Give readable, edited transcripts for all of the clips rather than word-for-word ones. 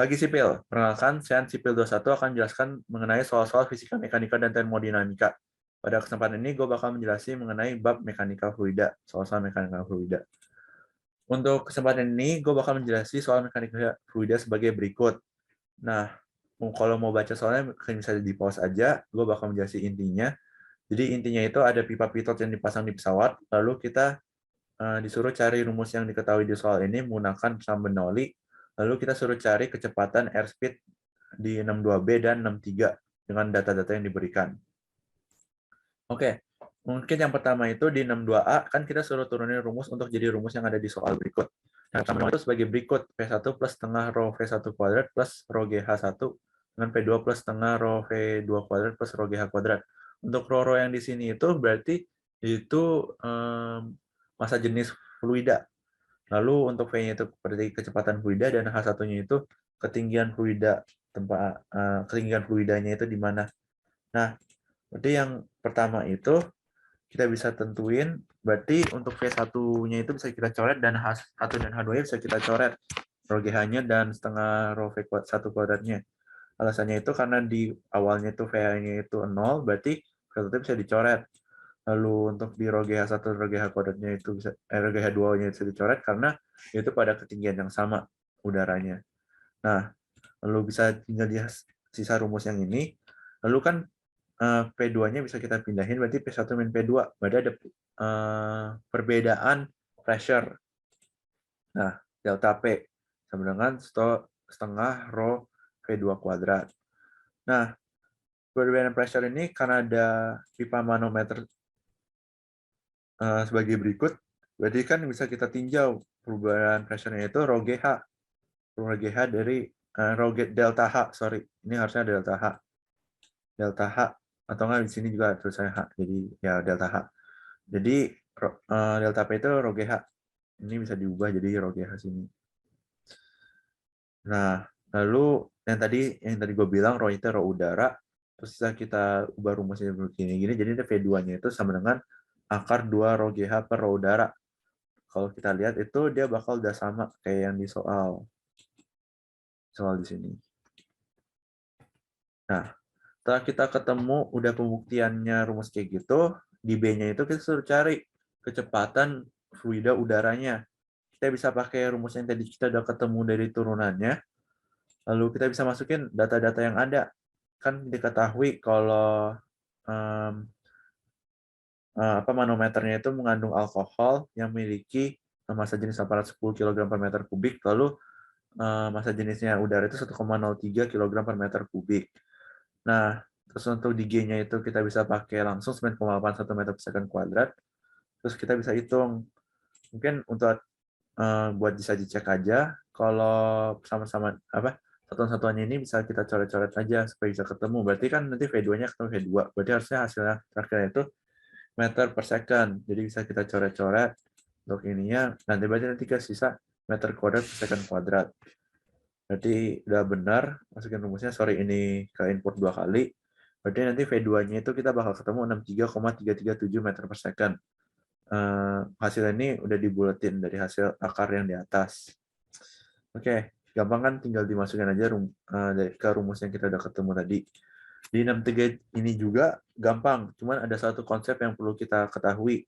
Pagi Sipil, perkenalkan, saya Sipil 21 akan menjelaskan mengenai soal-soal fisika, mekanika, dan termodinamika. Pada kesempatan ini, gue bakal menjelaskan mengenai bab mekanika fluida, soal-soal mekanika fluida. Untuk kesempatan ini, gue bakal menjelaskan soal mekanika fluida sebagai berikut. Nah, kalau mau baca soalnya, bisa di-pause aja, gue bakal menjelaskan intinya. Jadi intinya itu ada pipa pitot yang dipasang di pesawat, lalu kita disuruh cari rumus yang diketahui di soal ini menggunakan pesawat Bernoulli, lalu kita suruh cari kecepatan airspeed di 62B dan 63 dengan data-data yang diberikan. Oke, mungkin yang pertama itu di 62A, kan kita suruh turunin rumus untuk jadi rumus yang ada di soal berikut. Nah, pertama itu sebagai berikut, P1 plus setengah rho V1 kuadrat plus rho GH1 dengan P2 plus setengah rho V2 kuadrat plus rho GH kuadrat. Untuk rho yang di sini itu berarti itu massa jenis fluida. Lalu untuk V-nya itu berarti kecepatan fluida dan H1-nya itu ketinggian fluida, ketinggian fluidanya itu di mana. Nah, berarti yang pertama itu kita bisa tentuin, berarti untuk V1-nya itu bisa kita coret dan H1 dan H2-nya bisa kita coret. Rho GH-nya dan setengah rho V1 kuadratnya. Alasannya itu karena di awalnya itu VH-nya itu 0, berarti V1 bisa dicoret. Lalu untuk di rho GH1 rho GH kuadratnya itu bisa rho GH2-nya bisa dicoret karena itu pada ketinggian yang sama udaranya. Nah, lalu bisa tinggal di sisa rumus yang ini. Lalu kan P2-nya bisa kita pindahin, berarti P1 min P2. Berarti ada perbedaan pressure. Nah, delta P sama dengan setengah rho V2 kuadrat. Nah, perbedaan pressure ini karena ada pipa manometer sebagai berikut, berarti kan bisa kita tinjau perubahan pressure-nya itu rho GH. Rho GH dari rho delta H, sorry. Ini harusnya delta H. Delta H, atau enggak di sini juga tulisannya H. Jadi ya delta H. Jadi delta P itu rho GH. Ini bisa diubah jadi rho GH sini. Nah, lalu yang tadi gue bilang rho itu rho udara, terus kita ubah rumusnya begini gini, jadi V2-nya itu sama dengan akar 2 rho GH per rho udara. Kalau kita lihat itu dia bakal udah sama kayak yang di soal di sini. Nah, setelah kita ketemu udah pembuktiannya rumus kayak gitu, di B-nya itu kita suruh cari kecepatan fluida udaranya. Kita bisa pakai rumus yang tadi kita udah ketemu dari turunannya, lalu kita bisa masukin data-data yang ada. Kan diketahui kalau manometernya itu mengandung alkohol yang memiliki massa jenis 810 kg per meter kubik, lalu massa jenisnya udara itu 1,03 kg per meter kubik. Nah, terus untuk di G-nya itu kita bisa pakai langsung 9,81 meter per second kuadrat. Terus kita bisa hitung. Mungkin untuk buat bisa dicek aja, kalau sama-sama satuan-satuannya ini bisa kita coret-coret aja supaya bisa ketemu. Berarti kan nanti V2-nya ketemu V2. Berarti harusnya hasilnya terakhirnya itu meter per second. Jadi bisa kita coret-coret untuk ininya. Nanti ke sisa meter kuadrat per second kuadrat. Berarti udah benar masukin rumusnya. Sorry, ini ke input 2 kali. Berarti nanti V2-nya itu kita bakal ketemu 63,337 meter per second. Hasil ini udah dibuletin dari hasil akar yang di atas. Oke, gampang kan, tinggal dimasukin aja ke rumus yang kita udah ketemu tadi. Di 63 ini juga gampang, cuman ada satu konsep yang perlu kita ketahui.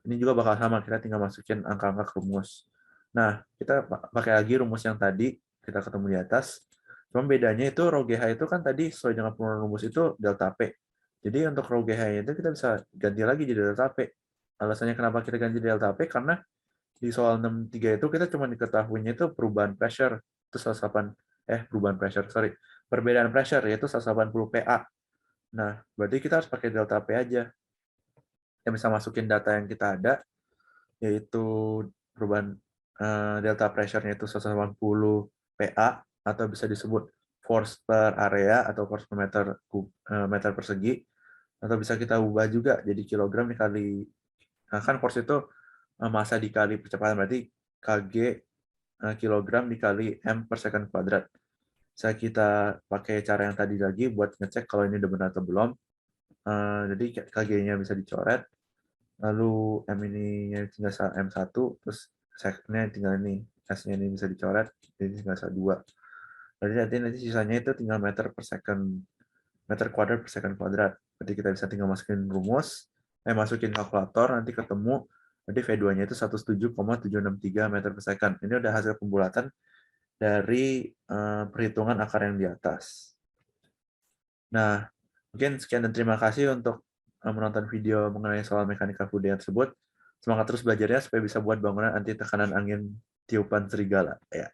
Ini juga bakal sama, kita tinggal masukin angka-angka ke rumus. Nah, kita pakai lagi rumus yang tadi kita ketemu di atas. Cuma bedanya itu rho GH itu kan tadi sesuai dengan penurunan rumus itu delta P. Jadi untuk rho GH itu kita bisa ganti lagi jadi delta P. Alasannya kenapa kita ganti delta P karena di soal 63 itu kita cuma diketahuinya itu perubahan pressure itu 108 perubahan pressure, sorry. Perbedaan pressure yaitu 180 PA. Nah, berarti kita harus pakai delta P aja. Yang bisa masukin data yang kita ada yaitu perubahan delta pressure-nya itu 180 PA atau bisa disebut force per area atau force per meter persegi, atau bisa kita ubah juga jadi kilogram dikali, kan force itu massa dikali kecepatan, berarti kg kilogram dikali m per second kuadrat. Bisa kita pakai cara yang tadi lagi buat ngecek kalau ini udah benar atau belum. Jadi kg-nya bisa dicoret, lalu m ini tinggal m1, terus second-nya tinggal ini, s-nya ini bisa dicoret, jadi tinggal 2. Berarti nanti sisanya itu tinggal meter kuadrat per second kuadrat. Berarti kita bisa tinggal masukin kalkulator, nanti ketemu, jadi V2-nya itu 17,763 meter per second. Ini udah hasil pembulatan dari perhitungan akar yang di atas. Nah, mungkin sekian dan terima kasih untuk menonton video mengenai soal mekanika fluida tersebut. Semangat terus belajarnya supaya bisa buat bangunan anti tekanan angin tiupan serigala. Ya.